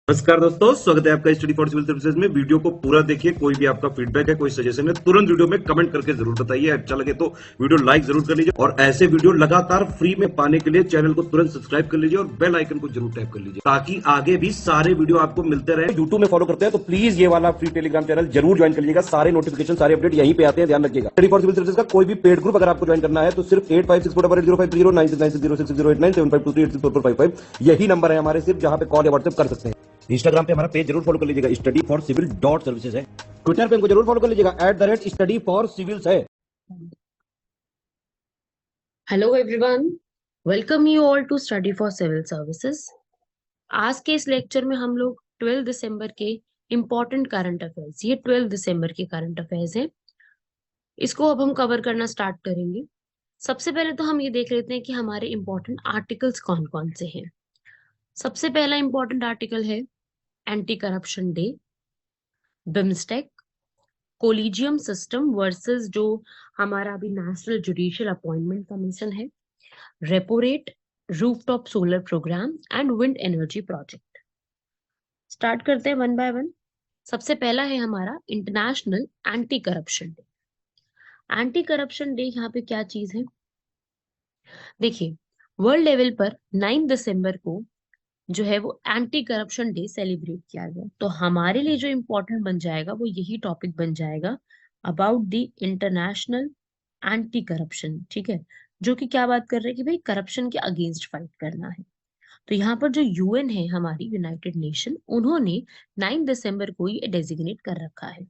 नमस्कार दोस्तों, स्वागत है आपका स्टडी फॉर सिविल सर्विसेज में। वीडियो को पूरा देखिए। कोई भी आपका फीडबैक है, कोई सजेशन है, तुरंत वीडियो में कमेंट करके जरूर बताइए। अच्छा लगे तो वीडियो लाइक जरूर कर लीजिए और ऐसे वीडियो लगातार फ्री में पाने के लिए चैनल को तुरंत सब्सक्राइब कर लीजिए और बेल आइकन को जरूर टैप कर लीजिए ताकि आगे भी सारे वीडियो आपको मिलते रहे। यूट्यूब में फॉलो करते हैं तो प्लीज ये वाला फ्री टेलीग्राम चैनल जरूर ज्वाइन कर लीजिएगा। सारे नोटिफिकेशन, सारे अपडेट यहीं पे आते हैं, ध्यान रखिएगा। स्टडी फॉर सिविल सर्विसेज का कोई भी पेड ग्रुप अगर आपको ज्वाइन करना है तो सिर्फ 85648053096960860894834455 यही नंबर है हमारे, सिर्फ जहां पे कॉल या व्हाट्सएप कर सकते हैं। इंस्टाग्राम पे हमारा पेज जरूर फॉलो कर लीजिएगा, study for civil dot services है। ट्विटर पे हमको जरूर फॉलो कर लीजिएगा, @स्टडी फॉर सिविल्स है। Hello everyone, welcome you all to study for civil services. आज के इस लेक्चर में हम लोग 12 दिसंबर के इम्पोर्टेंट करंट अफेयर्स, ये 12 दिसंबर के करंट अफेयर्स हैं, इसको अब हम कवर करना स्टार्ट करेंगे। सबसे पहले तो हम ये देख लेते हैं कि हमारे इम्पोर्टेंट आर्टिकल्स कौन कौन से हैं। सबसे पहला इम्पोर्टेंट आर्टिकल है anti corruption day, BIMSTEC, collegium system versus जो हमारा अभी नेशनल जुडिशियल अपॉइंटमेंट कमीशन है, repo rate, rooftop solar program and wind energy project. Start करते हैं वन बाय वन। सबसे पहला है हमारा international anti corruption day. Anti corruption day यहाँ पे क्या चीज है, देखिए, वर्ल्ड लेवल पर 9 दिसंबर को जो है वो एंटी करप्शन डे सेलिब्रेट किया गया। तो हमारे लिए जो इम्पोर्टेंट बन जाएगा वो यही टॉपिक बन जाएगा, about the international anti corruption. ठीक है, जो कि क्या बात कर रहे हैं कि भाई करप्शन के अगेंस्ट फाइट करना है। तो यहाँ पर जो यूएन है, हमारी यूनाइटेड नेशन, उन्होंने 9 दिसंबर को ये डेजिग्नेट कर रखा है।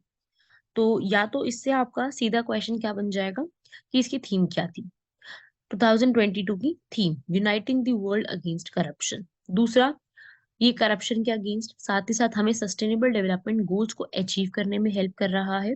तो या तो इससे आपका सीधा क्वेश्चन क्या बन जाएगा कि इसकी थीम क्या थी, 2022 की theme uniting the world against corruption. दूसरा, ये करप्शन के अगेंस्ट, साथ ही साथ हमें सस्टेनेबल डेवलपमेंट गोल्स को अचीव करने में हेल्प कर रहा है,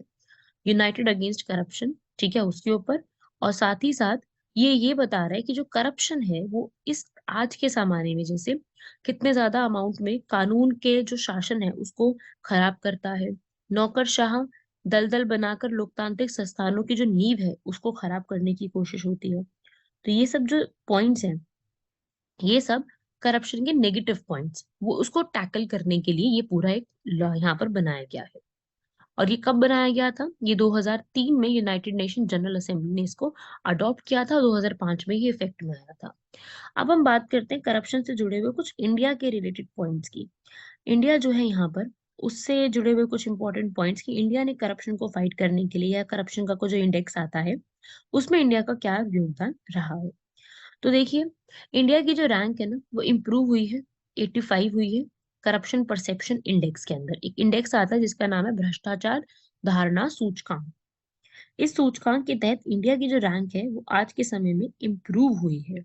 यूनाइटेड अगेंस्ट करप्शन, ठीक है, उसके ऊपर। और साथ ही साथ ये बता रहा है कि जो करप्शन है वो इस आज के जमाने में जैसे कितने ज्यादा अमाउंट में कानून के जो शासन है उसको खराब करता है, नौकरशाह दलदल बनाकर लोकतांत्रिक संस्थानों की जो नींव है उसको खराब करने की कोशिश होती है। तो ये सब जो पॉइंट्स हैं, ये सब करप्शन के नेगेटिव पॉइंट्स, वो उसको टैकल करने के लिए ये पूरा एक लॉ यहाँ पर बनाया गया है। और ये कब बनाया गया था, ये 2003 में यूनाइटेड नेशन जनरल असेंबली ने इसको अडॉप्ट किया था, 2005 में ये इफेक्ट में आया था। अब हम बात करते हैं करप्शन से जुड़े हुए कुछ इंडिया के रिलेटेड पॉइंट्स की। इंडिया जो है यहाँ पर, उससे जुड़े हुए कुछ इंपॉर्टेंट पॉइंट्स कि इंडिया ने करप्शन को फाइट करने के लिए, या करप्शन का जो इंडेक्स आता है उसमें इंडिया का क्या योगदान रहा है। तो देखिए, इंडिया की जो रैंक है ना वो इम्प्रूव हुई है, 85 हुई है करप्शन परसेप्शन इंडेक्स के अंदर। एक इंडेक्स आता है जिसका नाम है भ्रष्टाचार धारणा सूचकांक। इस सूचकांक के तहत इंडिया की जो रैंक है वो आज के समय में इम्प्रूव हुई है।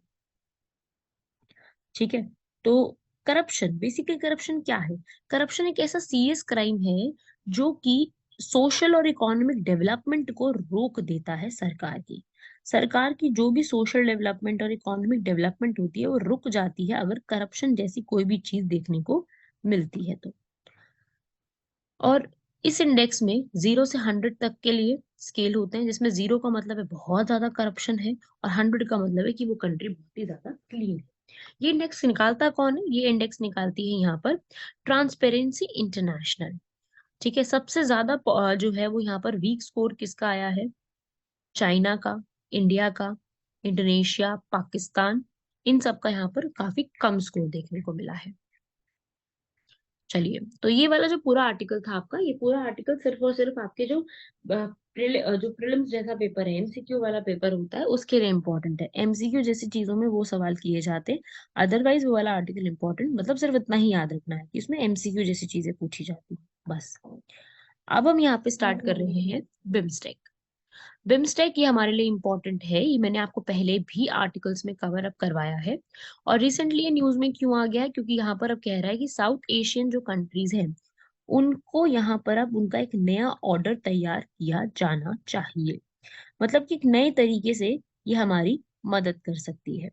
ठीक है, तो करप्शन, बेसिकली करप्शन क्या है, करप्शन एक ऐसा सीरियस क्राइम है जो कि सोशल और इकोनॉमिक डेवलपमेंट को रोक देता है। सरकार की जो भी सोशल डेवलपमेंट और इकोनॉमिक डेवलपमेंट होती है वो रुक जाती है अगर करप्शन जैसी कोई भी चीज देखने को मिलती है तो। और इस इंडेक्स में 0 से 100 तक के लिए स्केल होते हैं, जिसमें 0 का मतलब है बहुत ज्यादा करप्शन है और 100 का मतलब है कि वो कंट्री बहुत ही ज्यादा क्लीन है। ये इंडेक्स निकालता कौन है, ये इंडेक्स निकालती है यहाँ पर ट्रांसपेरेंसी इंटरनेशनल। ठीक है, सबसे ज्यादा जो है वो यहाँ पर वीक स्कोर किसका आया है, चाइना का, इंडिया का, इंडोनेशिया, पाकिस्तान, इन सब का यहाँ पर काफी कम स्कोर देखने को मिला है। चलिए, तो ये वाला जो पूरा आर्टिकल था आपका, ये पूरा आर्टिकल सिर्फ और सिर्फ आपके जो जो प्रीलिम्स जैसा पेपर है, एमसीक्यू वाला पेपर होता है, उसके लिए इम्पोर्टेंट है। एमसीक्यू जैसी चीजों में वो सवाल किए जाते हैं, अदरवाइज वो वाला आर्टिकल इम्पोर्टेंट, मतलब सिर्फ इतना ही याद रखना है कि इसमें एमसीक्यू जैसी चीजें पूछी जाती है, बस। अब हम यहाँ पे स्टार्ट कर रहे हैं बिम्स्टेक। बिम्स्टेक ये हमारे लिए इम्पोर्टेंट है, ये मैंने आपको पहले भी आर्टिकल्स में कवर अप करवाया है। और रिसेंटली ये न्यूज में क्यों आ गया है, क्योंकि यहाँ पर अब कह रहा है कि साउथ एशियन जो कंट्रीज हैं उनको यहाँ पर अब उनका एक नया ऑर्डर तैयार किया जाना चाहिए। मतलब कि एक नए तरीके से ये हमारी मदद कर सकती है।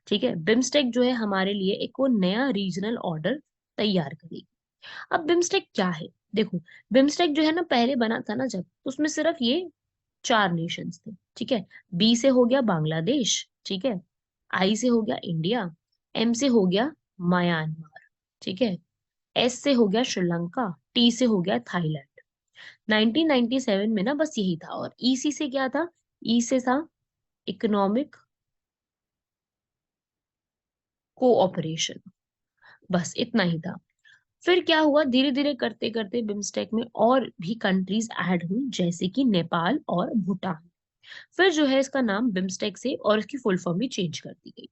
ठीक है, बिम्स्टेक जो है हमारे लिए एक वो नया रीजनल ऑर्डर तैयार करेगी। अब बिम्स्टेक क्या है, देखो, बिम्स्टेक जो है ना पहले बना था ना जब, उसमें सिर्फ ये 4 नेशंस थे। ठीक है, बी से हो गया बांग्लादेश, ठीक है, आई से हो गया इंडिया, एम से हो गया म्यांमार, ठीक है, एस से हो गया श्रीलंका, टी से हो गया थाईलैंड। 1997 में ना बस यही था। और ईसी से क्या था? ई से था इकोनॉमिक कोऑपरेशन। बस इतना ही था। फिर क्या हुआ, धीरे धीरे करते करते बिम्स्टेक में और भी कंट्रीज ऐड हुई, जैसे कि नेपाल और भूटान। फिर जो है इसका नाम बिम्स्टेक से और इसकी फुल फॉर्म भी चेंज कर दी गई।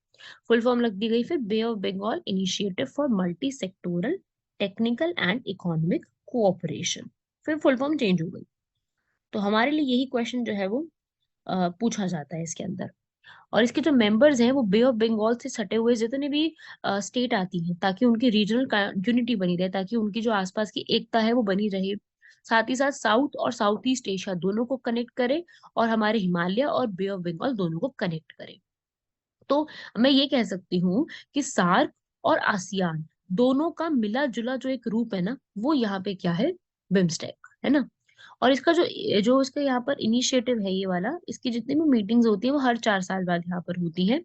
फुल फॉर्म रख दी गई फिर Bay of Bengal Initiative for Multi Sectoral Technical and Economic Cooperation. फिर फुल फॉर्म चेंज हो गई। तो हमारे लिए यही क्वेश्चन जो है वो पूछा जाता है इसके अंदर। और इसके जो मेंबर्स हैं वो बे ऑफ बंगाल से सटे हुए जितने भी स्टेट आती हैं, ताकि उनकी रीजनल यूनिटी बनी रहे, ताकि उनकी जो आसपास की एकता है वो बनी रहे। साथ ही साथ साउथ और साउथ ईस्ट एशिया दोनों को कनेक्ट करे, और हमारे हिमालय और बे ऑफ बंगाल दोनों को कनेक्ट करे। तो मैं ये कह सकती हूँ कि सार्क और आसियान दोनों का मिला जुला जो एक रूप है ना, वो यहाँ पे क्या है? बिम्स्टेक है ना। और इसका जो जो इसका यहाँ पर इनिशिएटिव है ये वाला, इसकी जितनी भी मीटिंग्स होती है वो हर 4 साल बाद यहाँ पर होती है।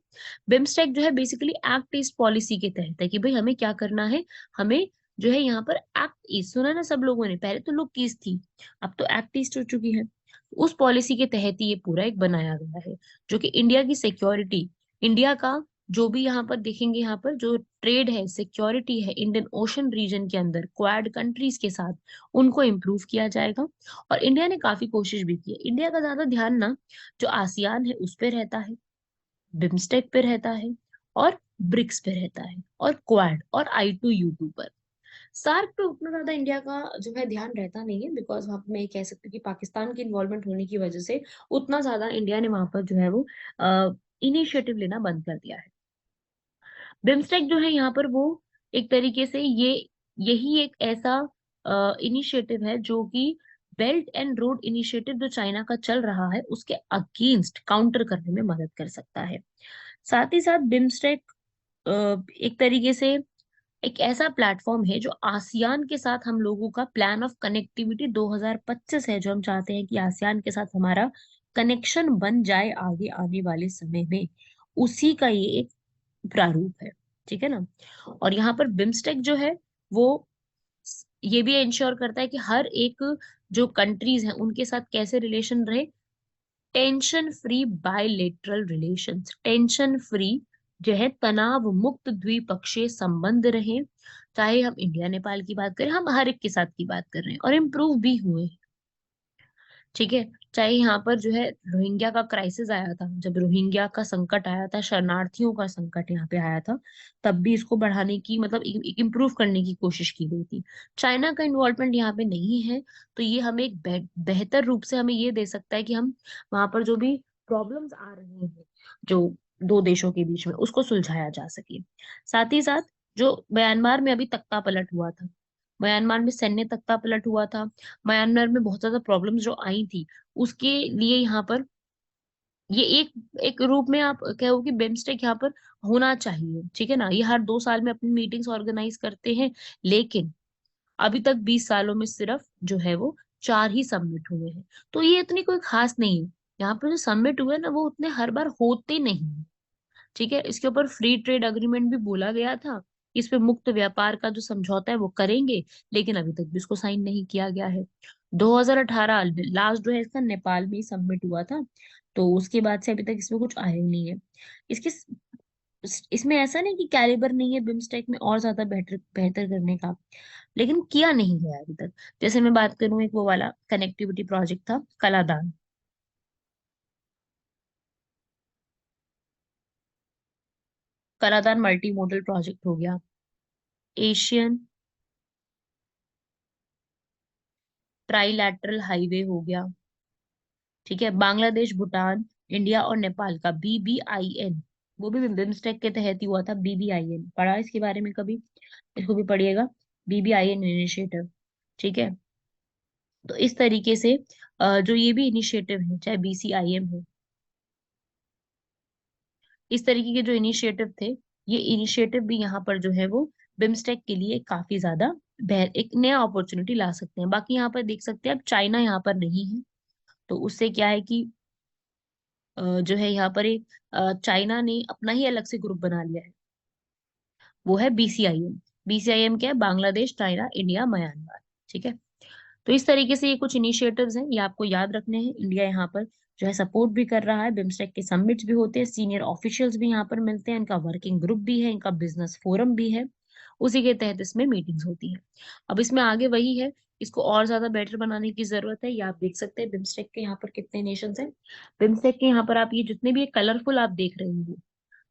बिम्स्टेक जो है बेसिकली एक्ट ईस्ट पॉलिसी के तहत है कि भाई हमें क्या करना है। हमें जो है यहाँ पर एक्ट ईस्ट सुना ना सब लोगों ने, पहले तो लुक ईस्ट थी, अब तो एक्ट ईस्ट हो चुकी है। उस पॉलिसी के तहत ही ये पूरा एक बनाया गया है, जो कि इंडिया की सिक्योरिटी, इंडिया का जो भी यहाँ पर देखेंगे, यहाँ पर जो ट्रेड है, सिक्योरिटी है इंडियन ओशन रीजन के अंदर क्वाड कंट्रीज के साथ, उनको इम्प्रूव किया जाएगा। और इंडिया ने काफी कोशिश भी की है। इंडिया का ज्यादा ध्यान ना जो आसियान है उस पे रहता है, बिम्स्टेक पे रहता है, और ब्रिक्स पे रहता है, और क्वाड और I2U2 पर। सार्क पे उतना ज्यादा इंडिया का जो है ध्यान रहता नहीं है, बिकॉज वहां पे मैं ये कह सकती हूँ कि पाकिस्तान की इन्वॉल्वमेंट होने की वजह से उतना ज्यादा इंडिया ने वहां पर जो है वो इनिशिएटिव लेना बंद कर दिया है। बिम्स्टेक जो है यहाँ पर वो एक तरीके से यही एक ऐसा इनिशिएटिव है जो कि बेल्ट एंड रोड इनिशिएटिव जो चाइना का चल रहा है उसके अगेंस्ट काउंटर करने में मदद कर सकता है। साथ ही साथ बिम्स्टेक एक तरीके से एक ऐसा प्लेटफॉर्म है जो आसियान के साथ हम लोगों का प्लान ऑफ कनेक्टिविटी 2025 है, जो हम चाहते हैं कि आसियान के साथ हमारा कनेक्शन बन जाए आगे आने वाले समय में, उसी का ये एक प्रारूप है। ठीक है ना। और यहाँ पर बिम्स्टेक जो है वो ये भी इंश्योर करता है कि हर एक जो कंट्रीज हैं उनके साथ कैसे रिलेशन रहे। Tension free bilateral relations, tension free जो है तनाव मुक्त द्विपक्षीय संबंध रहे। चाहे हम इंडिया नेपाल की बात करें, हम हर एक के साथ की बात कर रहे हैं और इम्प्रूव भी हुए हैं। ठीक है। चाहे यहाँ पर जो है रोहिंग्या का क्राइसिस आया था, जब रोहिंग्या का संकट आया था, शरणार्थियों का संकट यहाँ पे आया था, तब भी इसको बढ़ाने की मतलब इम्प्रूव करने की कोशिश की गई थी। चाइना का इन्वॉल्वमेंट यहाँ पे नहीं है, तो ये हमें एक बेहतर रूप से हमें ये दे सकता है कि हम वहां पर जो भी प्रॉब्लम्स आ रही हैं जो दो देशों के बीच में, उसको सुलझाया जा सके। साथ ही साथ जो म्यांमार में अभी तख्ता पलट हुआ था, म्यांमार में सैन्य तख्ता पलट हुआ था, म्यांमार में बहुत ज्यादा प्रॉब्लम्स जो आई थी, उसके लिए यहाँ पर ये एक एक रूप में आप कहो कि बिम्स्टेक यहाँ पर होना चाहिए। ठीक है ना। ये हर 2 साल में अपनी मीटिंग्स ऑर्गेनाइज करते हैं, लेकिन अभी तक 20 सालों में सिर्फ जो है वो 4 ही सबमिट हुए हैं। तो ये इतनी कोई खास नहीं है। यहाँ पर जो सबमिट हुए ना वो उतने हर बार होते नहीं हैं। ठीक है। इसके ऊपर फ्री ट्रेड अग्रीमेंट भी बोला गया था, इस पे मुक्त व्यापार का जो समझौता है वो करेंगे, लेकिन अभी तक भी इसको साइन नहीं किया गया है। 2018 लास्ट जो है इसका नेपाल में ही सबमिट हुआ था, तो उसके बाद से अभी तक इसमें कुछ आया ही नहीं है। इसके इसमें ऐसा नहीं कि कैलिबर नहीं है बिम्स्टेक में और ज्यादा बेहतर बेहतर करने का, लेकिन किया नहीं गया अभी तक। जैसे मैं बात करूं, एक वो वाला कनेक्टिविटी प्रोजेक्ट था Kaladan, Kaladan multi modal project हो गया, एशियन ट्राइलैटरल हाईवे हो गया। ठीक है। बांग्लादेश भूटान इंडिया और नेपाल का BBIN, वो भी बिम्स्टेक के तहत ही हुआ था। BBIN पढ़ा इसके बारे में कभी? इसको भी पढ़िएगा, BBIN इनिशिएटिव। ठीक है। तो इस तरीके से जो ये भी इनिशिएटिव है, चाहे BCIM है, इस तरीके के जो इनिशिएटिव थे, ये इनिशिएटिव भी यहाँ पर जो है वो बिम्स्टेक के लिए काफी ज्यादा एक नया अपॉर्चुनिटी ला सकते हैं। बाकी यहाँ पर देख सकते हैं अब चाइना यहाँ पर नहीं है, तो उससे क्या है कि जो है यहाँ पर एक चाइना ने अपना ही अलग से ग्रुप बना लिया है, वो है BCIM। BCIM क्या है? Bangladesh, China, India, Myanmar. ठीक है, तो इस तरीके से ये कुछ इनिशिएटिव्स हैं, ये आपको याद रखने हैं। इंडिया यहाँ पर जो है सपोर्ट भी कर रहा है, बिम्स्टेक के समिट्स भी होते हैं, सीनियर ऑफिशियल्स भी यहाँ पर मिलते हैं, इनका वर्किंग ग्रुप भी है, इनका बिजनेस फोरम भी है, उसी के तहत इसमें मीटिंग्स होती हैं। अब इसमें आगे वही है, इसको और ज्यादा बेटर बनाने की जरूरत है। ये आप देख सकते हैं बिम्स्टेक के यहाँ पर कितने नेशंस हैं। बिम्स्टेक के यहाँ पर आप ये जितने भी कलरफुल आप देख रहे हो,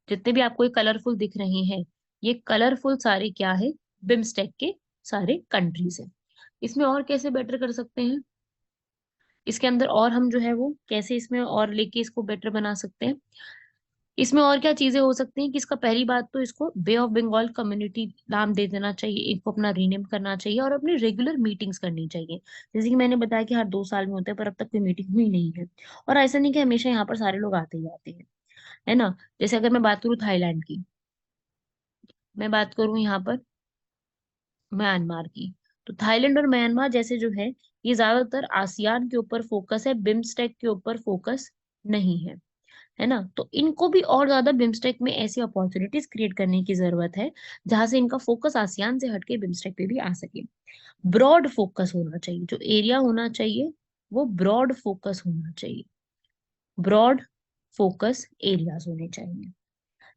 जितने भी आपको ये कलरफुल दिख रहे हैं, ये कलरफुल सारे क्या है? बिम्स्टेक के सारे कंट्रीज हैं। इसमें और कैसे बेटर कर सकते हैं, इसके अंदर और हम जो है वो कैसे इसमें और लेके इसको बेटर बना सकते हैं, इसमें और क्या चीजें हो सकती हैं कि इसका पहली बात तो इसको बे ऑफ बंगाल कम्युनिटी नाम दे देना चाहिए, इनको अपना रीनेम करना चाहिए और अपनी रेगुलर मीटिंग्स करनी चाहिए। जैसे कि मैंने बताया कि हर 2 साल में होते हैं, पर अब तक कोई मीटिंग हुई नहीं है। और ऐसा नहीं कि हमेशा यहाँ पर सारे लोग आते ही आते हैं, है ना। जैसे अगर मैं बात करूँ थाईलैंड की, मैं बात करूँ यहाँ पर म्यांमार की, तो थाईलैंड और म्यांमार जैसे जो है, ये ज्यादातर आसियान के ऊपर फोकस है, बिम्स्टेक के ऊपर फोकस नहीं है, है ना। तो इनको भी और ज्यादा बिम्स्टेक में ऐसी अपॉर्चुनिटीज क्रिएट करने की जरूरत है, जहां से इनका फोकस आसियान से हटके बिम्स्टेक पे भी आ सके। ब्रॉड फोकस होना चाहिए, जो एरिया होना चाहिए वो ब्रॉड फोकस होना चाहिए, ब्रॉड फोकस एरियाज होने चाहिए।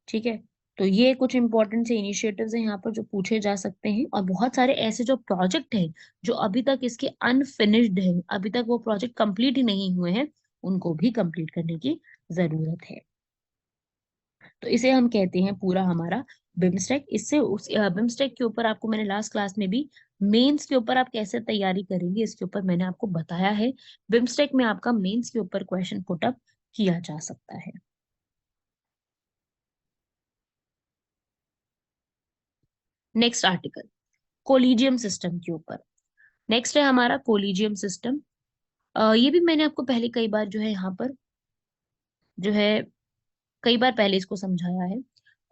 ठीक है, तो ये कुछ इंपॉर्टेंट से इनिशिएटिव्स हैं यहाँ पर जो पूछे जा सकते हैं, और बहुत सारे ऐसे जो प्रोजेक्ट हैं जो अभी तक इसके अनफिनिश्ड हैं, अभी तक वो प्रोजेक्ट कंप्लीट ही नहीं हुए हैं, उनको भी कंप्लीट करने की जरूरत है। तो इसे हम कहते हैं पूरा हमारा बिम्स्टेक। इससे उस बिम्स्टेक के ऊपर आपको मैंने लास्ट क्लास में भी मेंस के ऊपर आप कैसे तैयारी करेंगे इसके ऊपर मैंने आपको बताया है। बिम्स्टेक में आपका मेंस के ऊपर क्वेश्चन पुटअप किया जा सकता है। नेक्स्ट आर्टिकल, कोलिजियम सिस्टम के ऊपर। नेक्स्ट है हमारा कोलिजियम सिस्टम। ये भी मैंने आपको पहले कई बार जो है यहाँ पर जो है कई बार पहले इसको समझाया है।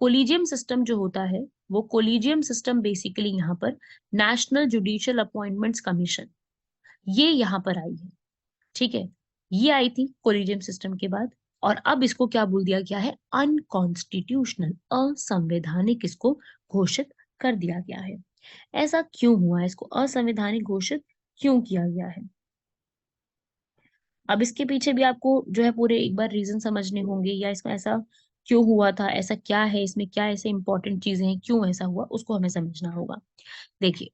कोलिजियम सिस्टम जो होता है, वो कोलिजियम सिस्टम बेसिकली यहाँ पर नेशनल जुडिशियल अपॉइंटमेंट्स कमीशन, ये यहाँ पर आई है। ठीक है, ये आई थी कोलिजियम सिस्टम के बाद, और अब इसको क्या बोल दिया गया है? अनकॉन्स्टिट्यूशनल, असंवैधानिक इसको घोषित कर दिया गया है। ऐसा क्यों हुआ है? इसको असंवैधानिक घोषित क्यों किया गया है? अब इसके पीछे भी आपको जो है पूरे एक बार रीजन समझने होंगे, या इसमें ऐसा क्यों हुआ था, ऐसा क्या है इसमें, क्या ऐसे इंपॉर्टेंट चीजें हैं, क्यों ऐसा हुआ, उसको हमें समझना होगा। देखिए,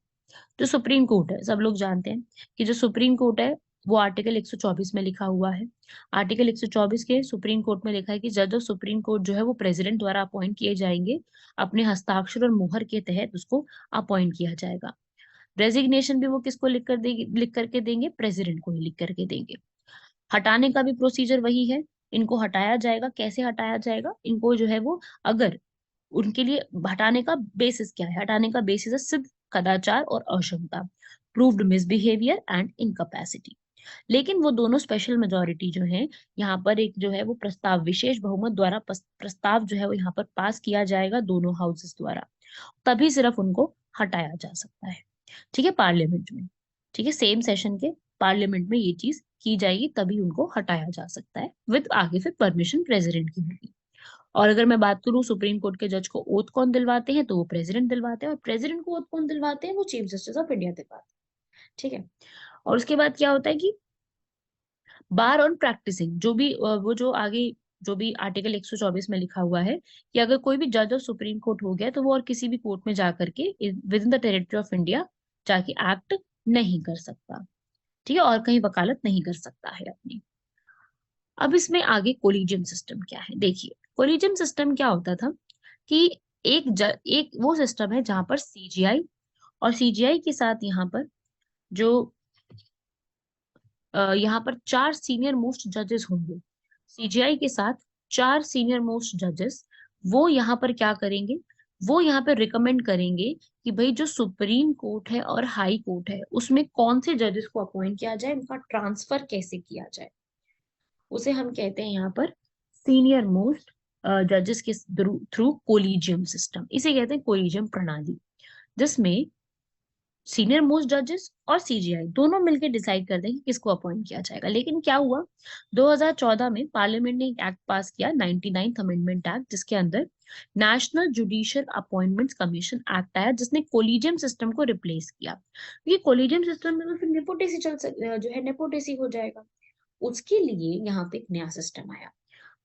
जो सुप्रीम कोर्ट है, सब लोग जानते हैं कि जो सुप्रीम कोर्ट है वो आर्टिकल 124 में लिखा हुआ है। आर्टिकल 124 के सुप्रीम कोर्ट में लिखा है कि जज ऑफ सुप्रीम कोर्ट जो है वो प्रेसिडेंट द्वारा अपॉइंट किए जाएंगे, अपने हस्ताक्षर और मुहर के तहत उसको अपॉइंट किया जाएगा। रेजिग्नेशन भी वो किसको लिख कर देंगे? लिख करके देंगे, प्रेसिडेंट को ही लिख करके देंगे। हटाने का भी प्रोसीजर वही है, इनको हटाया जाएगा। कैसे हटाया जाएगा इनको जो है वो, अगर उनके लिए हटाने का बेसिस क्या है? हटाने का बेसिस है सिर्फ कदाचार और अक्षमता, प्रूव्ड मिसबिहेवियर एंड इनकैपेसिटी। लेकिन वो दोनों स्पेशल मेजोरिटी जो है, यहाँ पर एक जो है वो प्रस्ताव विशेष बहुमत द्वारा प्रस्ताव जो है वो यहाँ पर पास किया जाएगा दोनों हाउसेस द्वारा, तभी सिर्फ उनको हटाया जा सकता है। ठीक है, पार्लियामेंट में, ठीक है, सेम सेशन के पार्लियामेंट में ये चीज की जाएगी, तभी उनको हटाया जा सकता है, विद आगे फिर परमिशन प्रेसिडेंट की होगी। और अगर मैं बात करूं सुप्रीम कोर्ट के जज को ओथ कौन दिलवाते हैं, तो वो प्रेसिडेंट दिलवाते हैं, और प्रेसिडेंट को ओथ कौन दिलवाते हैं? वो चीफ जस्टिस ऑफ इंडिया दिलवाते हैं। ठीक है, और उसके बाद क्या होता है कि बार ऑन प्रैक्टिसिंग, जो भी वो जो आगे जो भी आर्टिकल 124 में लिखा हुआ है कि अगर कोई भी जज ऑफ सुप्रीम कोर्ट हो गया तो वो और किसी भी कोर्ट में जा करके with in the territory of India जाके एक्ट नहीं कर सकता। ठीक है, और कहीं वकालत नहीं कर सकता है अपनी। अब इसमें आगे कोलिजियम सिस्टम क्या है, देखिए कोलिजियम सिस्टम क्या होता था कि एक वो सिस्टम है जहां पर सीजीआई, और सीजीआई के साथ यहाँ पर जो यहाँ पर 4 सीनियर मोस्ट जजेस होंगे। सीजीआई के साथ 4 सीनियर मोस्ट जजेस, वो यहाँ पर क्या करेंगे? वो यहाँ पर रिकमेंड करेंगे कि भाई जो सुप्रीम कोर्ट है और हाई कोर्ट है उसमें कौन से जजेस को अपॉइंट किया जाए, उनका ट्रांसफर कैसे किया जाए। उसे हम कहते हैं यहाँ पर सीनियर मोस्ट जजेस के थ्रू कोलिजियम सिस्टम, इसे कहते हैं कोलिजियम प्रणाली, जिसमें सीनियर मोस्ट जजेस और सीजीआई दोनों मिलकर डिसाइड करते हैं कि किसको अपॉइंट किया जाएगा। लेकिन क्या हुआ, 2014 में पार्लियामेंट ने एक एक्ट पास किया, 99th अमेंडमेंट एक्ट, जिसके अंदर national judicial appointments commission act आया, जिसने कोलिजियम सिस्टम को रिप्लेस किया। ये कोलिजियम सिस्टम में तो फिर नेपोटेसी जो है नेपोटेसी हो जाएगा। उसके लिए यहाँ पे एक नया सिस्टम आया,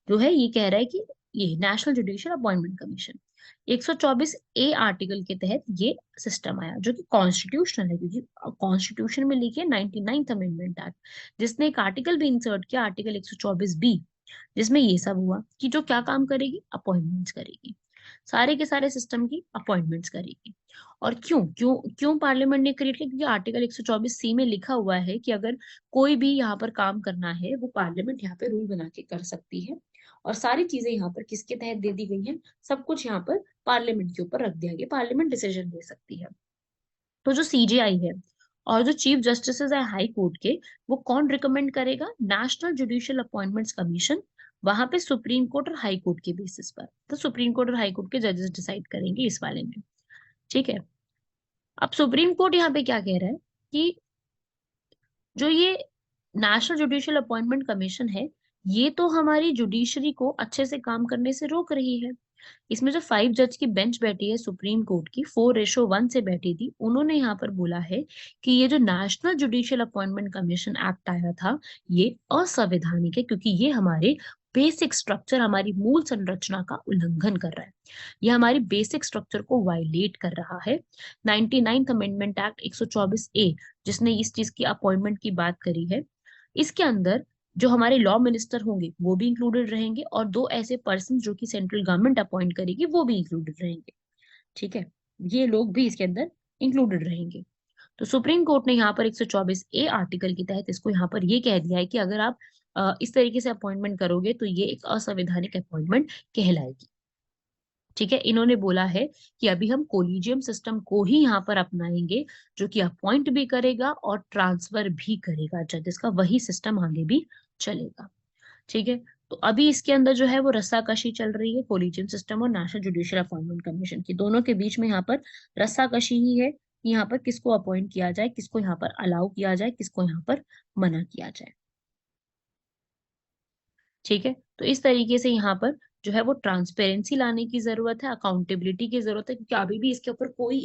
जो है ये कह रहा है कि ये नेशनल जुडिशियल अपॉइंटमेंट कमीशन 124 ए आर्टिकल के तहत ये सिस्टम आया, जो कि कॉन्स्टिट्यूशनल है, क्योंकि कॉन्स्टिट्यूशन में लिखी है 99th अमेंडमेंट एक्ट, जिसने एक आर्टिकल भी इंसर्ट किया, आर्टिकल 124 बी, जिसमें ये सब हुआ कि जो क्या काम करेगी, अपॉइंटमेंट्स करेगी, सारे के सारे सिस्टम की अपॉइंटमेंट्स करेगी। और क्यों क्यों क्यों पार्लियामेंट ने क्रिएट किया, क्योंकि आर्टिकल 124 सी में लिखा हुआ है कि अगर कोई भी यहाँ पर काम करना है, वो पार्लियामेंट यहाँ पे रूल बना के कर सकती है। और सारी चीजें यहाँ पर किसके तहत दे दी गई हैं, सब कुछ यहाँ पर पार्लियामेंट के ऊपर रख दिया गया, पार्लियामेंट डिसीजन ले सकती है। तो जो सीजेआई है और जो चीफ जस्टिस है हाई कोर्ट के, वो कौन रिकमेंड करेगा, नेशनल जुडिशियल अपॉइंटमेंट्स कमीशन, वहां पे सुप्रीम कोर्ट और हाई कोर्ट के बेसिस पर, तो सुप्रीम कोर्ट और हाई कोर्ट के जजेस डिसाइड करेंगे इस वाले में। ठीक है। अब सुप्रीम कोर्ट यहाँ पे क्या कह रहा है कि जो ये नेशनल जुडिशियल अपॉइंटमेंट कमीशन है, ये तो हमारी जुडिशरी को अच्छे से काम करने से रोक रही है। इसमें जो 5 जज की बेंच बैठी है सुप्रीम कोर्ट की, 4:1 से बैठी थी, उन्होंने यहाँ पर बोला है कि ये जो national judicial appointment commission act आया था, ये असंवैधानिक है, क्योंकि ये हमारे बेसिक स्ट्रक्चर, हमारी मूल संरचना का उल्लंघन कर रहा है, ये हमारी बेसिक स्ट्रक्चर को वायलेट कर रहा है। 99th अमेंडमेंट एक्ट 124 ए, जिसने इस चीज की अपॉइंटमेंट की बात करी है, इसके अंदर जो हमारे लॉ मिनिस्टर होंगे वो भी इंक्लूडेड रहेंगे, और दो ऐसे पर्सन जो कि सेंट्रल गवर्नमेंट अपॉइंट करेगी वो भी इंक्लूडेड रहेंगे। ठीक है, ये लोग भी इसके अंदर इंक्लूडेड रहेंगे। तो सुप्रीम कोर्ट ने यहाँ पर 124 ए आर्टिकल के तहत इसको यहाँ पर ये कह दिया है कि अगर आप इस तरीके से अपॉइंटमेंट करोगे तो ये एक असंवैधानिक अपॉइंटमेंट कहलाएगी। ठीक है, इन्होंने बोला है कि अभी हम कोलिजियम सिस्टम को ही यहाँ पर अपनाएंगे, जो कि अपॉइंट भी करेगा और ट्रांसफर भी करेगा जजेस का, वही सिस्टम आगे भी चलेगा। ठीक है, तो अभी इसके अंदर जो है वो रस्साकशी चल रही है, कोलिजियम सिस्टम और नेशनल जुडिशियल अपॉइंटमेंट कमीशन की, दोनों के बीच में यहाँ पर रस्साकशी ही है कि यहाँ पर किसको अपॉइंट किया जाए, किसको यहाँ पर अलाउ किया जाए, किसको यहाँ पर मना किया जाए। ठीक है, तो इस तरीके से यहाँ पर जो है वो ट्रांसपेरेंसी लाने की जरूरत है, अकाउंटेबिलिटी की जरूरत है, क्योंकि अभी भी इसके ऊपर कोई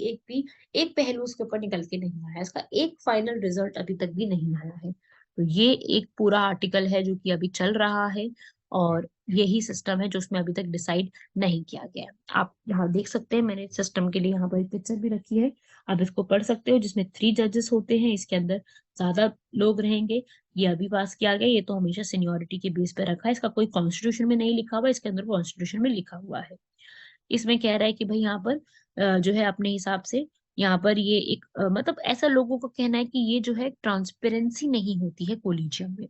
एक पहलू उसके ऊपर निकल के नहीं आया है, इसका एक फाइनल रिजल्ट अभी तक भी नहीं आया है। तो ये एक पूरा आर्टिकल है जो कि अभी चल रहा है, और यही सिस्टम है जो उसमें अभी तक डिसाइड नहीं किया गया है। आप यहाँ देख सकते हैं, मैंने सिस्टम के लिए यहाँ पर एक पिक्चर भी रखी है, आप इसको पढ़ सकते हो, जिसमें 3 जजेस होते हैं, इसके अंदर ज्यादा लोग रहेंगे। ये अभी पास किया गया, ये तो हमेशा सीनियोरिटी के बेस पे रखा है, इसका कोई कॉन्स्टिट्यूशन में नहीं लिखा हुआ, इसके अंदर कॉन्स्टिट्यूशन में लिखा हुआ है। इसमें कह रहा है कि भाई यहाँ पर जो है अपने हिसाब से यहाँ पर ये एक मतलब ऐसा लोगों का कहना है कि ये जो है ट्रांसपेरेंसी नहीं होती है कोलिजियम में,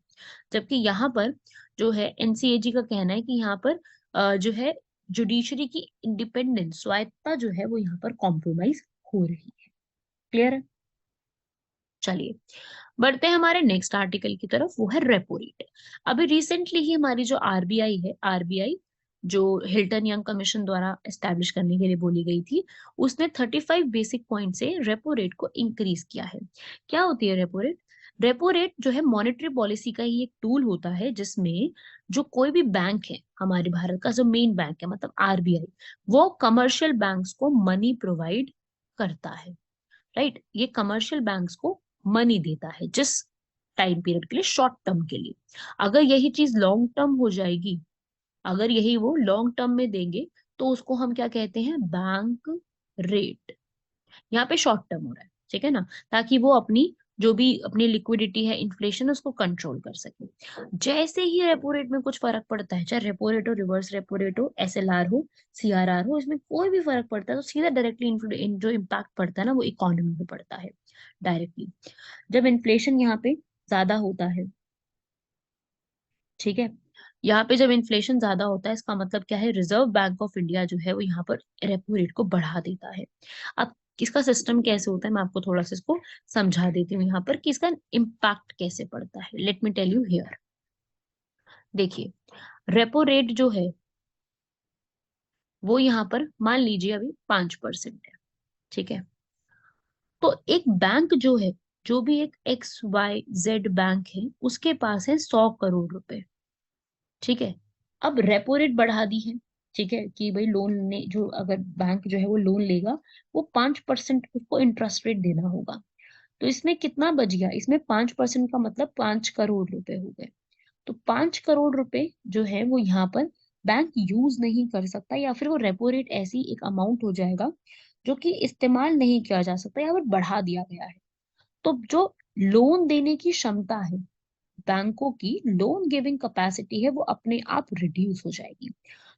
जबकि यहाँ पर जो है एनसीएजी का कहना है कि यहाँ पर जो है जुडिशरी की इंडिपेंडेंस, स्वायत्ता जो है वो यहाँ पर कॉम्प्रोमाइज हो रही है। क्लियर है? चलिए बढ़ते हैं हमारे नेक्स्ट आर्टिकल की तरफ, वो है रेपो रेट। अभी रिसेंटली ही हमारी जो आरबीआई है, आरबीआई जो हिल्टन यंग कमीशन द्वारा एस्टैब्लिश करने के लिए बोली गई थी, उसने 35 बेसिक पॉइंट से रेपो रेट को इंक्रीज किया है। क्या होती है रेपो रेट? रेपो रेट जो है मॉनेटरी पॉलिसी का ही एक टूल होता है, जिसमें जो कोई भी बैंक है, हमारे भारत का जो मेन बैंक है मतलब आरबीआई, वो कमर्शियल बैंक्स को मनी प्रोवाइड करता है। राइट, ये कमर्शियल बैंक्स को मनी देता है जिस टाइम पीरियड के लिए, शॉर्ट टर्म के लिए। अगर यही चीज लॉन्ग टर्म हो जाएगी, अगर यही वो लॉन्ग टर्म में देंगे, तो उसको हम क्या कहते हैं, बैंक रेट। यहाँ पे शॉर्ट टर्म हो रहा है, ठीक है ना, ताकि वो अपनी जो भी अपनी लिक्विडिटी है, इन्फ्लेशन, उसको कंट्रोल कर सके। जैसे ही रेपो रेट में कुछ फर्क पड़ता है, चाहे रेपो रेट हो, रिवर्स रेपो रेट हो, एसएलआर हो, सीआरआर हो, इसमें कोई भी फर्क पड़ता है तो सीधा डायरेक्टली जो इम्पैक्ट पड़ता है ना, वो इकोनॉमी में पड़ता है डायरेक्टली। जब इन्फ्लेशन यहाँ पे ज्यादा होता है, ठीक है, यहाँ पे जब इन्फ्लेशन ज्यादा होता है, इसका मतलब क्या है, रिजर्व बैंक ऑफ इंडिया जो है वो यहाँ पर रेपो रेट को बढ़ा देता है। अब इसका सिस्टम कैसे होता है, मैं आपको थोड़ा सा इसको समझा देती हूँ यहाँ पर कि इसका इम्पैक्ट कैसे पड़ता है। Let me tell you here. देखिए, रेपो रेट जो है वो यहाँ पर मान लीजिए अभी 5% है, ठीक है। तो एक बैंक जो है, जो भी एक XYZ बैंक है, उसके पास है 100 करोड़ रुपए। ठीक है। अब रेपो रेट बढ़ा दी है। ठीक है, कि भाई लोन ने जो, अगर बैंक जो है वो लोन लेगा, वो 5% उसको इंटरेस्ट रेट देना होगा। तो इसमें कितना बच गया, इसमें 5% का मतलब 5 करोड़ रुपए हो गए। तो 5 करोड़ रुपए जो है वो यहाँ पर बैंक यूज नहीं कर सकता, या फिर वो रेपो रेट ऐसी एक अमाउंट हो जाएगा जो कि इस्तेमाल नहीं किया जा सकता, या फिर बढ़ा दिया गया है। तो जो लोन देने की क्षमता है, बैंकों की लोन गिविंग कैपेसिटी है, वो अपने आप रिड्यूस हो जाएगी।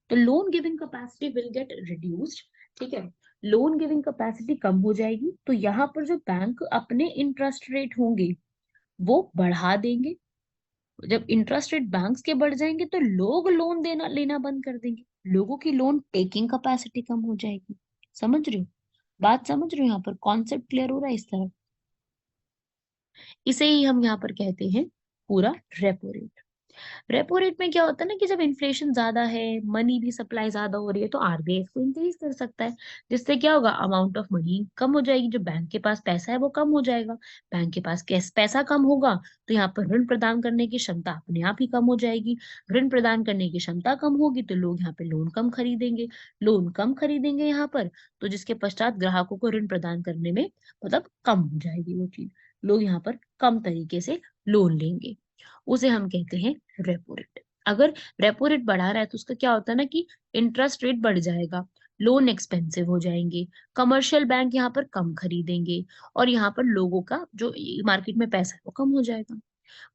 तो loan giving capacity will get reduced. ठीक है, लोन गिविंग कैपेसिटी कम हो जाएगी, तो यहाँ पर जो बैंक अपने इंटरेस्ट रेट होंगे वो बढ़ा देंगे। जब इंटरेस्ट रेट बैंक्स के बढ़ जाएंगे तो लोग लोन देना लेना बंद कर देंगे, लोगों की लोन टेकिंग कैपेसिटी कम हो जाएगी। समझ रहे हो, बात समझ रहे हो, यहाँ पर कॉन्सेप्ट क्लियर हो रहा है इस तरह। इसे ही हम यहाँ पर कहते हैं पूरा रेपो रेट। रेपो रेट में क्या होता है ना, कि जब इन्फ्लेशन ज्यादा है, मनी भी सप्लाई ज्यादा हो रही है, तो आरबीआई इसको इंक्रीज कर सकता है। जिससे क्या होगा, अमाउंट ऑफ मनी कम हो जाएगी, जो बैंक के पास पैसा है वो कम हो जाएगा। बैंक के पास कैश पैसा कम होगा, तो यहाँ पर ऋण प्रदान करने की क्षमता अपने आप ही कम हो जाएगी। ऋण प्रदान करने की क्षमता कम होगी तो लोग यहाँ पे लोन कम खरीदेंगे। लोन कम खरीदेंगे यहाँ पर, तो जिसके पश्चात ग्राहकों को ऋण प्रदान करने में मतलब कम हो जाएगी वो चीज। लोग यहाँ पर कम तरीके से लोन लेंगे। उसे हम कहते हैं रेपो रेट। अगर रेपो रेट बढ़ा रहा है तो उसका क्या होता है ना, कि इंटरेस्ट रेट बढ़ जाएगा, लोन एक्सपेंसिव हो जाएंगे, कमर्शियल बैंक यहाँ पर कम खरीदेंगे, और यहाँ पर लोगों का जो मार्केट में पैसा है वो कम हो जाएगा।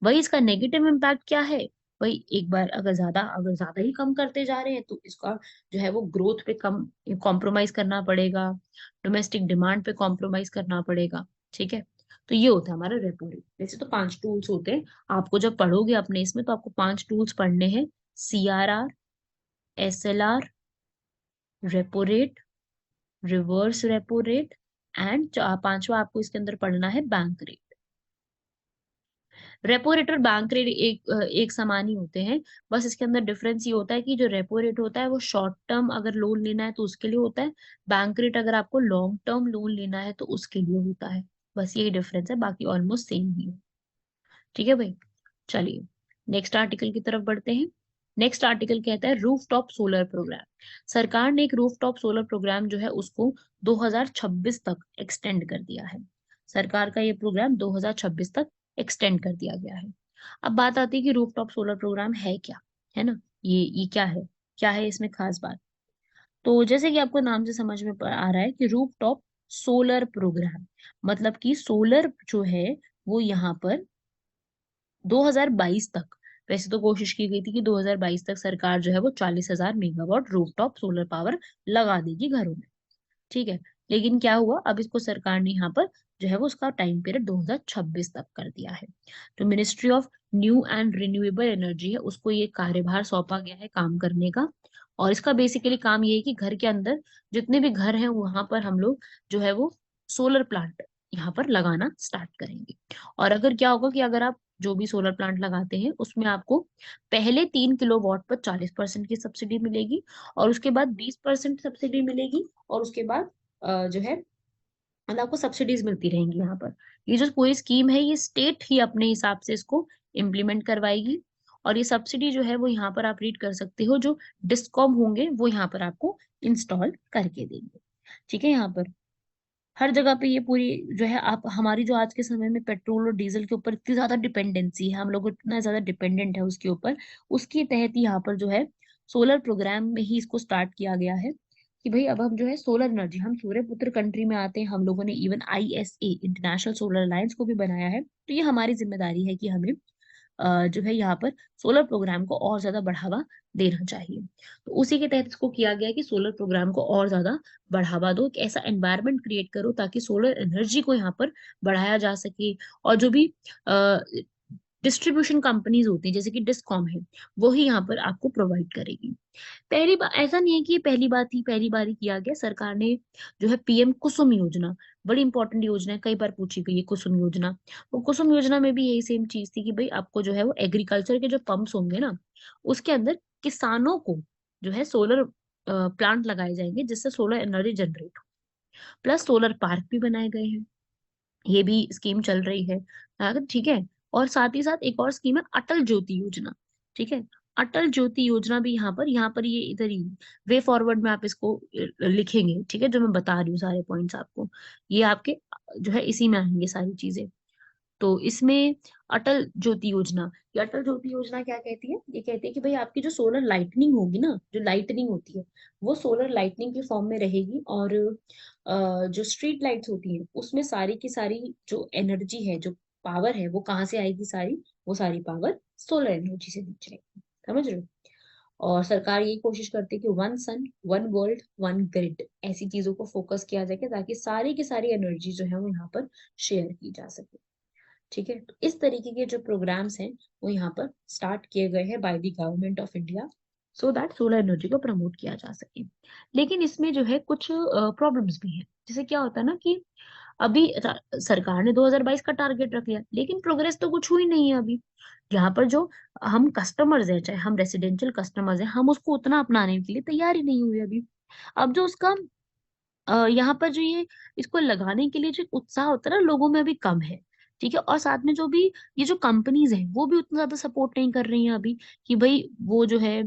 वही इसका नेगेटिव इम्पैक्ट क्या है, वही एक बार अगर ज्यादा ही कम करते जा रहे हैं तो इसका जो है वो ग्रोथ पे कम कॉम्प्रोमाइज करना पड़ेगा, डोमेस्टिक डिमांड पे कॉम्प्रोमाइज करना पड़ेगा। ठीक है, तो ये होता है हमारा रेपो रेट। वैसे तो 5 टूल्स होते हैं, आपको जब पढ़ोगे अपने इसमें तो आपको 5 टूल्स पढ़ने हैं: CRR, SLR, repo rate, reverse repo rate, and पांचवा आपको इसके अंदर पढ़ना है बैंक रेट। रेपो रेट और बैंक रेट एक समान ही होते हैं। बस इसके अंदर डिफरेंस ये होता है कि जो रेपो रेट होता है वो शॉर्ट टर्म अगर लोन लेना है तो उसके लिए होता है, बैंक रेट अगर आपको लॉन्ग टर्म लोन लेना है तो उसके लिए होता है। बस यही डिफरेंस है, बाकी ऑलमोस्ट सेम ही है। ठीक है भाई, चलिए नेक्स्ट आर्टिकल की तरफ बढ़ते हैं। नेक्स्ट आर्टिकल कहता है रूफटॉप सोलर प्रोग्राम। सरकार ने एक रूफटॉप सोलर प्रोग्राम जो है उसको 2026 तक एक्सटेंड कर दिया है। सरकार का ये प्रोग्राम 2026 तक एक्सटेंड कर दिया गया है। अब बात आती है कि रूफटॉप सोलर प्रोग्राम है क्या, है ना, ये क्या है इसमें खास बात। तो जैसे कि आपको नाम से समझ में आ रहा है कि रूफटॉप सोलर प्रोग्राम मतलब कि सोलर जो है वो यहाँ पर 2022 तक, वैसे तो कोशिश की गई थी कि 2022 तक सरकार जो है वो 40,000 मेगावाट रूफटॉप सोलर पावर लगा देगी घरों में। ठीक है, लेकिन क्या हुआ, अब इसको सरकार ने यहाँ पर जो है वो उसका टाइम पीरियड 2026 तक कर दिया है। तो ministry of new and renewable energy है, उसको ये कार्यभार सौंपा गया है काम करने का। और इसका बेसिकली काम ये है कि घर के अंदर जितने भी घर हैं वहां पर हम लोग जो है वो सोलर प्लांट यहाँ पर लगाना स्टार्ट करेंगे। और अगर क्या होगा कि अगर आप जो भी सोलर प्लांट लगाते हैं उसमें आपको पहले 3 किलोवाट पर 40% की सब्सिडी मिलेगी, और उसके बाद 20% सब्सिडी मिलेगी, और उसके बाद जो है मतलब आपको सब्सिडीज मिलती रहेंगी यहाँ पर। ये जो पूरी स्कीम है ये स्टेट ही अपने हिसाब से इसको इम्प्लीमेंट करवाएगी। और ये सब्सिडी जो है वो यहाँ पर आप रीड कर सकते हो, जो डिस्कॉम होंगे वो यहाँ पर आपको इंस्टॉल करके देंगे। ठीक है, यहाँ पर हर जगह पे ये पूरी जो है, आप हमारी जो आज के समय में पेट्रोल और डीजल के ऊपर इतनी ज्यादा डिपेंडेंसी है, हम लोग इतना ज्यादा डिपेंडेंट है उसके ऊपर, उसके तहत ही यहाँ पर जो है सोलर प्रोग्राम में ही इसको स्टार्ट किया गया है कि भाई अब हम जो है सोलर एनर्जी, हम सूर्यपुत्र कंट्री में आते हैं, हम लोगों ने even ISA international solar alliance को भी बनाया है, तो ये हमारी जिम्मेदारी है कि हमें जो है यहाँ पर सोलर प्रोग्राम को और ज्यादा बढ़ावा देना चाहिए। तो उसी के तहत इसको किया गया कि सोलर प्रोग्राम को और ज्यादा बढ़ावा दो, एक ऐसा एनवायरनमेंट क्रिएट करो ताकि सोलर एनर्जी को यहाँ पर बढ़ाया जा सके। और जो भी डिस्ट्रीब्यूशन कंपनीज होती है जैसे कि डिस्कॉम है, वो ही यहाँ पर आपको प्रोवाइड करेगी। पहली बार ऐसा नहीं है कि ये पहली बार ही किया गया। सरकार ने जो है PM कुसुम योजना, बड़ी इंपॉर्टेंट योजना है, कई बार पूछी गई है कुसुम योजना। वो कुसुम योजना में भी यही सेम चीज थी कि भाई आपको जो है वो एग्रीकल्चर के जो पंप्स होंगे ना, उसके अंदर किसानों को जो है सोलर प्लांट लगाए जाएंगे जिससे सोलर एनर्जी जनरेट हो। प्लस सोलर पार्क भी बनाए गए हैं। ये भी स्कीम चल रही है। ठीक है। और साथ ही साथ एक और स्कीम है अटल ज्योति योजना। ठीक है। अटल ज्योति योजना भी यहाँ पर ये इधर ही वे फॉरवर्ड में आप इसको लिखेंगे। ठीक है, जो मैं बता रही हूँ सारे पॉइंट्स आपको, ये आपके जो है इसी में आएंगे सारी चीजें। तो इसमें अटल ज्योति योजना, ये अटल ज्योति योजना क्या कहती है? ये कहती है कि भाई आपकी जो सोलर लाइटनिंग होगी ना, जो लाइटनिंग होती है वो सोलर लाइटनिंग के फॉर्म में रहेगी। और जो स्ट्रीट लाइट्स होती हैं उसमें सारी की सारी जो एनर्जी है, जो पावर है, वो कहाँ से आएगी? सारी, वो सारी पावर सोलर एनर्जी से दी जाएगी। समझ रहे हो? और सरकार यही कोशिश करती है कि one sun one world one grid, ऐसी चीजों को फोकस किया जाए ताकि सारी की सारी एनर्जी जो है वो यहाँ पर शेयर की जा सके। ठीक है। तो इस तरीके के जो प्रोग्राम्स हैं वो यहाँ पर स्टार्ट किए गए हैं by the government of India, so that solar energy को प्रमोट किया जा सके। लेकिन इसमें जो है कुछ प्रॉब्लम्स भी हैं। जैसे क्या होता है ना कि अभी सरकार ने 2022 का टारगेट रख लिया, लेकिन प्रोग्रेस तो कुछ हुई नहीं है अभी। यहाँ पर जो हम कस्टमर्स हैं, चाहे हम रेसिडेंशियल कस्टमर्स हैं, हम उसको उतना अपनाने के लिए तैयार ही नहीं हुए अभी। अब जो उसका यहाँ पर जो ये इसको लगाने के लिए जो उत्साह होता है ना लोगों में, अभी कम है। ठीक है। और साथ में जो भी ये जो कंपनीज हैं वो भी उतना ज्यादा सपोर्ट नहीं कर रही हैं अभी, कि भाई वो जो है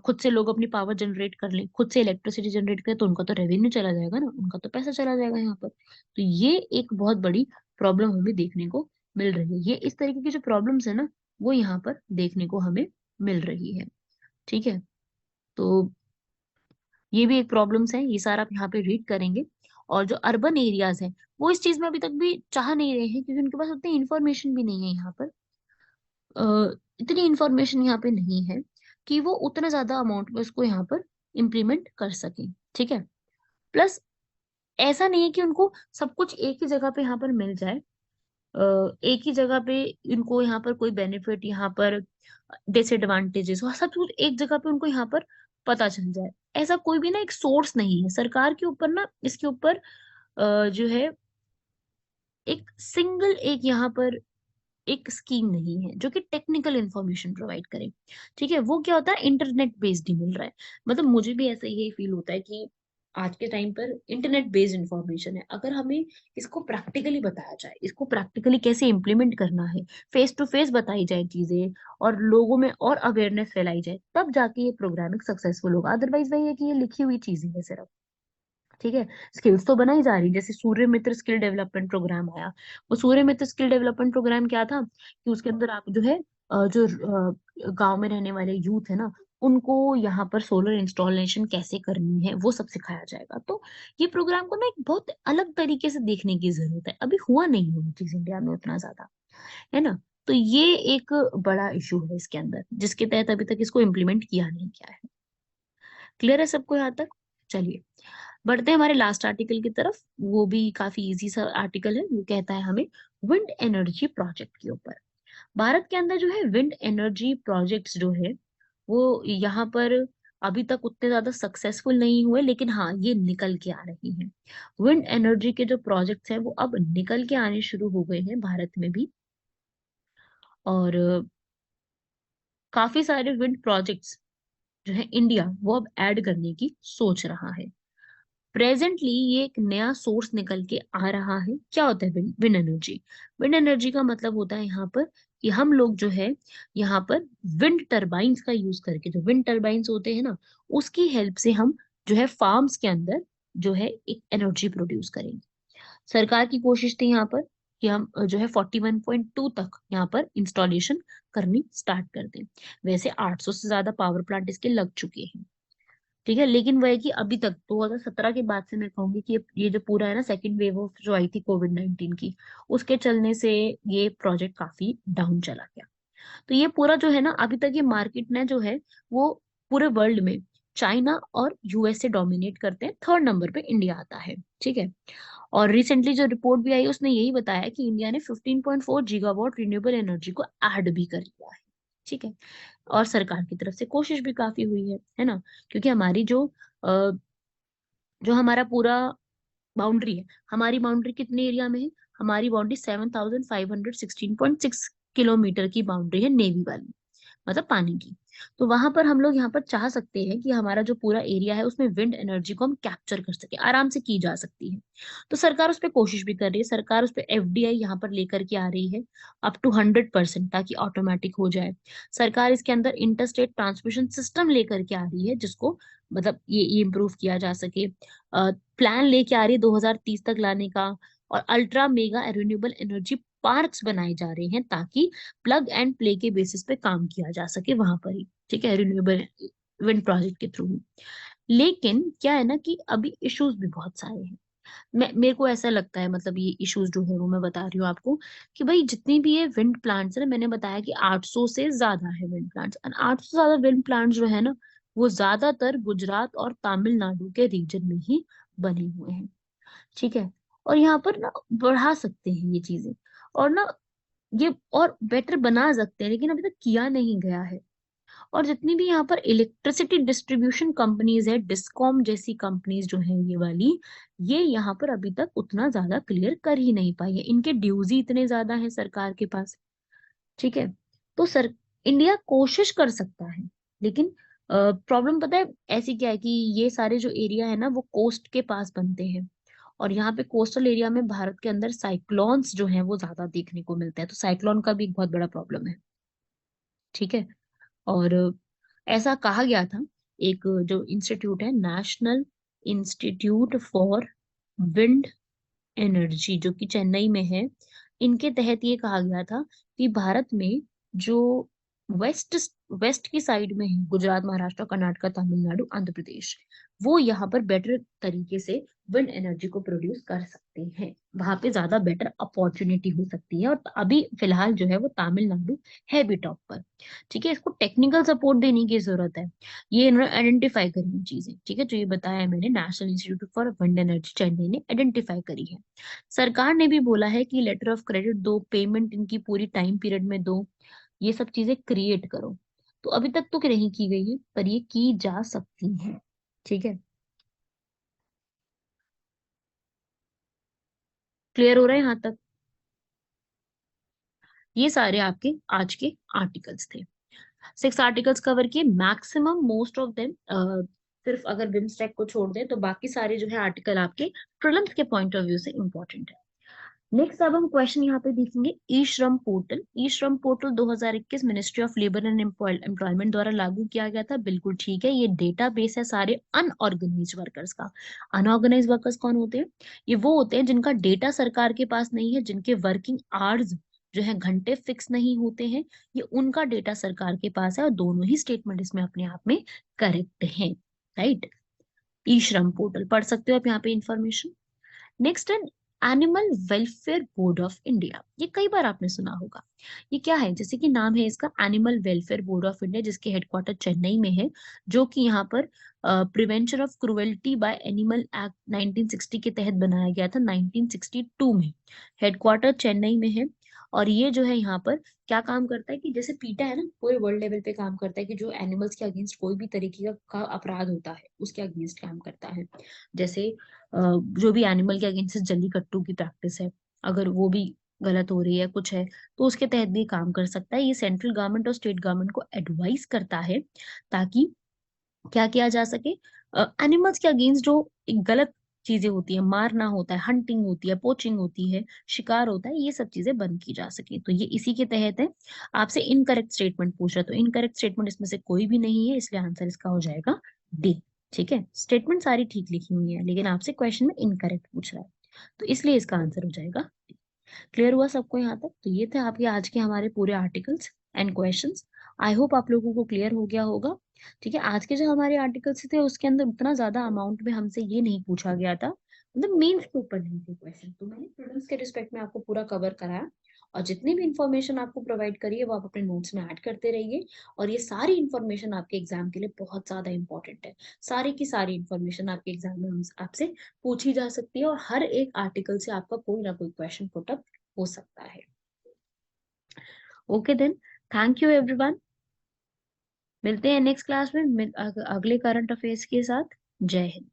खुद से लोग अपनी पावर जनरेट कर लें, खुद से इलेक्ट्रिसिटी जनरेट करें, तो उनका तो रेवेन्यू चला जाएगा ना, उनका तो पैसा चला जाएगा यहाँ पर। तो ये एक बहुत बड़ी प्रॉब्लम हमें देखने को मिल रही है। ये इस तरीके की जो प्रॉब्लम्स है ना वो यहाँ पर देखने को हमें मिल रही है। ठीक है। तो ये भी एक प्रॉब्लम्स है, ये सारा आप यहाँ पे रीड करेंगे। और जो अर्बन एरियाज हैं वो इस चीज में अभी तक भी चाह नहीं रहे हैं, क्योंकि उनके पास उतनी इन्फॉर्मेशन भी नहीं है यहाँ पर। इतनी इन्फॉर्मेशन यहाँ पे नहीं है कि वो उतना ज्यादा अमाउंट में उसको यहाँ पर इम्प्लीमेंट कर सके। ठीक है। प्लस ऐसा नहीं है कि उनको सब कुछ एक ही जगह पे यहाँ पर मिल जाए। एक ही जगह पे इनको यहाँ पर कोई बेनिफिट, यहाँ पर डिसएडवांटेजेस और सब कुछ एक जगह पे उनको यहाँ पर पता चल जाए, ऐसा कोई भी ना एक सोर्स नहीं है सरकार के ऊपर ना इसके ऊपर। जो है एक सिंगल एक यहाँ पर एक स्कीम नहीं है जो कि टेक्निकल इंफॉर्मेशन प्रोवाइड करे। ठीक है। वो क्या होता है, इंटरनेट बेस्ड ही मिल रहा है। मतलब मुझे भी ऐसा ही फील होता है कि आज के टाइम पर इंटरनेट बेस्ड इंफॉर्मेशन है। अगर हमें इसको प्रैक्टिकली बताया जाए, इसको प्रैक्टिकली कैसे इम्प्लीमेंट करना है, फेस टू फेस बताई जाए चीजें, और लोगों में और अवेयरनेस फैलाई जाए, तब जाके ये प्रोग्रामिंग सक्सेसफुल होगा। अदरवाइज वही है कि ये लिखी हुई चीजें है सिर्फ। ठीक है। स्किल्स तो बनाई जा रही, जैसे सूर्य मित्र स्किल डेवलपमेंट प्रोग्राम आया। वो सूर्य मित्र स्किल डेवलपमेंट प्रोग्राम क्या था कि उसके अंदर आप जो है जो गांव में रहने वाले यूथ है ना, उनको यहाँ पर सोलर इंस्टॉलेशन कैसे करनी है वो सब सिखाया जाएगा। तो ये प्रोग्राम को ना एक बहुत अलग तरीके से देखने की जरूरत है। अभी हुआ नहीं है ये चीज इंडिया में उतना ज्यादा, है ना। तो ये एक बड़ा इशू है इसके अंदर, जिसके तहत अभी तक इसको इम्प्लीमेंट किया नहीं गया है। क्लियर है सबको यहाँ तक? चलिए बढ़ते हैं हमारे लास्ट आर्टिकल की तरफ। वो भी काफी इजी सा आर्टिकल है। वो कहता है हमें विंड एनर्जी प्रोजेक्ट के ऊपर। भारत के अंदर जो है विंड एनर्जी प्रोजेक्ट्स जो है वो यहाँ पर अभी तक उतने ज्यादा सक्सेसफुल नहीं हुए, लेकिन हाँ ये निकल के आ रही हैं। विंड एनर्जी के जो प्रोजेक्ट्स हैं वो अब निकल के आने शुरू हो गए हैं भारत में भी। और काफी सारे विंड प्रोजेक्ट्स जो है इंडिया वो अब ऐड करने की सोच रहा है। प्रेजेंटली ये एक नया सोर्स निकल के आ रहा है। क्या होता है विंड एनर्जी? विंड एनर्जी का मतलब होता है यहाँ पर कि हम लोग जो है यहाँ पर विंड टरबाइंस का यूज करके, जो विंड टरबाइंस होते हैं ना, उसकी हेल्प से हम जो है फार्म्स के अंदर जो है एक एनर्जी प्रोड्यूस करेंगे। सरकार की कोशिश थी यहाँ पर कि हम जो है 41.2 तक यहाँ पर इंस्टॉलेशन करनी स्टार्ट कर दें। वैसे 800 से ज्यादा पावर प्लांट इसके लग चुके हैं। ठीक है। लेकिन वह है कि अभी तक 2017 के बाद से मैं कहूंगी कि ये जो पूरा है ना सेकंड वेव ऑफ जो आई थी कोविड-19 की, उसके चलने से ये प्रोजेक्ट काफी डाउन चला गया। तो ये पूरा जो है ना अभी तक ये मार्केट ने जो है वो पूरे वर्ल्ड में चाइना और यूएस से डोमिनेट करते हैं। थर्ड नंबर पे इंडिया आता है। ठीक है। और रिसेंटली जो रिपोर्ट भी आई उसने यही बताया कि इंडिया ने 15.4 गीगावाट रिन्यूएबल एनर्जी को ऐड भी कर लिया है। ठीक है। और सरकार की तरफ से कोशिश भी काफी हुई है ना। क्योंकि हमारी जो हमारा पूरा बाउंड्री है, हमारी बाउंड्री कितने एरिया में है? हमारी बाउंड्री 7,516.6 किलोमीटर की बाउंड्री है नेवी वाली। मतलब पानी की। तो वहां पर हम लोग यहाँ पर चाह सकते हैं कि हमारा जो पूरा एरिया है उसमें विंड एनर्जी को हम कैप्चर कर सके, आराम से की जा सकती है। तो सरकार उस पर कोशिश भी कर रही है, सरकार उस पर एफडीआई यहाँ पर लेकर के आ रही है अप टू 100%, ताकि ऑटोमेटिक हो जाए। सरकार इसके अंदर इंटरस्टेट ट्रांसमिशन सिस्टम लेकर के आ रही है, जिसको मतलब ये इम्प्रूव किया जा सके। प्लान लेके आ रही है 2030 तक लाने का। और ultra mega renewable energy parks बनाए जा रहे हैं, ताकि प्लग एंड प्ले के बेसिस पे काम किया जा सके वहां पर ही, ठीक है, रिन्यूएबल विंड प्रोजेक्ट के थ्रू ही। लेकिन क्या है ना कि अभी इश्यूज भी बहुत सारे हैं। मेरे को ऐसा लगता है, मतलब ये इश्यूज जो है वो मैं बता रही हूँ आपको, कि भाई जितनी भी ये विंड प्लांट्स है ना, मैंने बताया कि 800 से ज्यादा है विंड प्लांट्स, और 800 से ज्यादा विंड प्लांट्स जो है ना, वो ज्यादातर गुजरात और तमिलनाडु के रीजन में ही बने हुए हैं, ठीक है। और यहाँ पर ना बढ़ा सकते हैं ये चीजें, और ना ये और बेटर बना सकते हैं, लेकिन अभी तक किया नहीं गया है। और जितनी भी यहाँ पर इलेक्ट्रिसिटी डिस्ट्रीब्यूशन कंपनीज है, डिस्कॉम जैसी कंपनीज जो है ये वाली, ये यहाँ पर अभी तक उतना ज्यादा क्लियर कर ही नहीं पाई है। इनके ड्यूज ही इतने ज्यादा है सरकार के पास, ठीक है। तो सर इंडिया कोशिश कर सकता है, लेकिन प्रॉब्लम पता है ऐसी क्या है कि ये सारे जो एरिया है ना वो कोस्ट के पास बनते हैं। और यहाँ पे कोस्टल एरिया में भारत के अंदर साइक्लोन्स जो हैं वो ज्यादा देखने को मिलते हैं, तो साइक्लोन का भी एक बहुत बड़ा प्रॉब्लम है, ठीक है। और ऐसा कहा गया था, एक जो इंस्टीट्यूट है, national institute for wind energy, जो कि चेन्नई में है, इनके तहत ये कहा गया था कि भारत में जो वेस्ट वेस्ट की साइड में है, गुजरात, महाराष्ट्र, कर्नाटक, तमिलनाडु, आंध्र प्रदेश, वो यहाँ पर बेटर तरीके से विंड एनर्जी को प्रोड्यूस कर सकते हैं। वहां पे ज्यादा बेटर अपॉर्चुनिटी हो सकती है, और अभी फिलहाल जो है वो तमिलनाडु है भी टॉप पर, ठीक है। इसको टेक्निकल सपोर्ट देने की जरूरत है। ये इन्होंने आइडेंटिफाई करी है चीजें, ठीक है, जो ये बताया है मैंने, national institute for wind energy Chennai ने आइडेंटिफाई करी है। सरकार ने भी बोला है कि लेटर ऑफ क्रेडिट दो, पेमेंट इनकी पूरी टाइम पीरियड में दो, ये सब चीजें क्रिएट करो। तो अभी तक तो नहीं की गई है, पर ये की जा सकती है, ठीक है। क्लियर हो रहा है यहाँ तक? ये सारे आपके आज के आर्टिकल्स थे। 6 आर्टिकल्स कवर किए मैक्सिमम, मोस्ट ऑफ देम, सिर्फ अगर बिमस्टेक को छोड़ दें तो बाकी सारे जो है आर्टिकल आपके प्रीलिम्स के पॉइंट ऑफ व्यू से इंपॉर्टेंट है। नेक्स्ट अब हम क्वेश्चन यहाँ पे देखेंगे, ई श्रम पोर्टल। ई श्रम portal 2021 ministry of labour and employment द्वारा लागू किया गया था, बिल्कुल ठीक है। ये डेटाबेस है सारे अनऑर्गेनाइज वर्कर्स का। अनऑर्गेनाइज वर्कर्स कौन होते हैं? ये वो होते हैं जिनका डेटा सरकार के पास नहीं है, जिनके वर्किंग आवर्स जो है घंटे फिक्स नहीं होते हैं, ये उनका डेटा सरकार के पास है। और दोनों ही स्टेटमेंट इसमें अपने आप में करेक्ट हैं, राइट। ई श्रम पोर्टल पढ़ सकते हो आप यहाँ पे इंफॉर्मेशन। नेक्स्ट है animal welfare board of India. ये कई बार आपने सुना होगा। ये क्या है? जैसे कि नाम है इसका, animal welfare board of India, जिसके हेडक्वार्टर चेन्नई में है, जो कि यहाँ पर prevention of cruelty by animal act 1960 के तहत बनाया गया था, 1962 में। हेडक्वार्टर चेन्नई में है। और ये जो है यहाँ पर क्या काम करता है कि जैसे पीटा है ना, पूरे वर्ल्ड लेवल पे काम करता है, कि जो एनिमल्स के अगेंस्ट कोई भी तरीके का अपराध होता है उसके अगेंस्ट काम करता है। जैसे जो भी एनिमल के अगेंस्ट जल्लीकट्टू की प्रैक्टिस है, अगर वो भी गलत हो रही है कुछ है, तो उसके तहत भी काम कर सकता है। ये सेंट्रल गवर्नमेंट और स्टेट गवर्नमेंट को एडवाइस करता है, ताकि क्या किया जा सके, एनिमल्स के अगेंस्ट जो एक गलत चीजें होती है, मारना होता है, हंटिंग होती है, पोचिंग होती है, शिकार होता है, ये सब चीजें बंद की जा सके। तो ये इसी के तहत है। आपसे इनकरेक्ट स्टेटमेंट पूछ रहा है, तो इनकरेक्ट स्टेटमेंट इसमें से कोई भी नहीं है, इसलिए आंसर इसका हो जाएगा डी, ठीक है। स्टेटमेंट सारी ठीक लिखी हुई है, लेकिन आपसे क्वेश्चन में इनकरेक्ट पूछ रहा है, तो इसलिए इसका आंसर हो जाएगा। क्लियर हुआ सबको यहाँ तक? तो ये थे आपके आज के हमारे पूरे articles and questions. I hope आप लोगों को क्लियर हो गया होगा, ठीक है। आज के जो हमारे आर्टिकल्स थे उसके अंदर उतना ज्यादा अमाउंट में हमसे ये नहीं पूछा गया था, मतलब मेंस के ऊपर नहीं थे क्वेश्चन, तो मैंने प्रीलिम्स के रिस्पेक्ट में आपको पूरा कवर कराया। और जितनी भी इंफॉर्मेशन आपको प्रोवाइड करी है वो आप अपने नोट्स में ऐड करते रहिए। और ये सारी इंफॉर्मेशन आपके एग्जाम के लिए बहुत ज्यादा इंपॉर्टेंट है। सारी की सारी इंफॉर्मेशन आपके एग्जाम में आपसे पूछी जा सकती है, और हर एक आर्टिकल से आपका कोई ना कोई क्वेश्चन पुटअप हो सकता है। Okay then, thank you everyone. मिलते हैं नेक्स्ट क्लास में अगले करंट अफेयर्स के साथ। जय हिंद।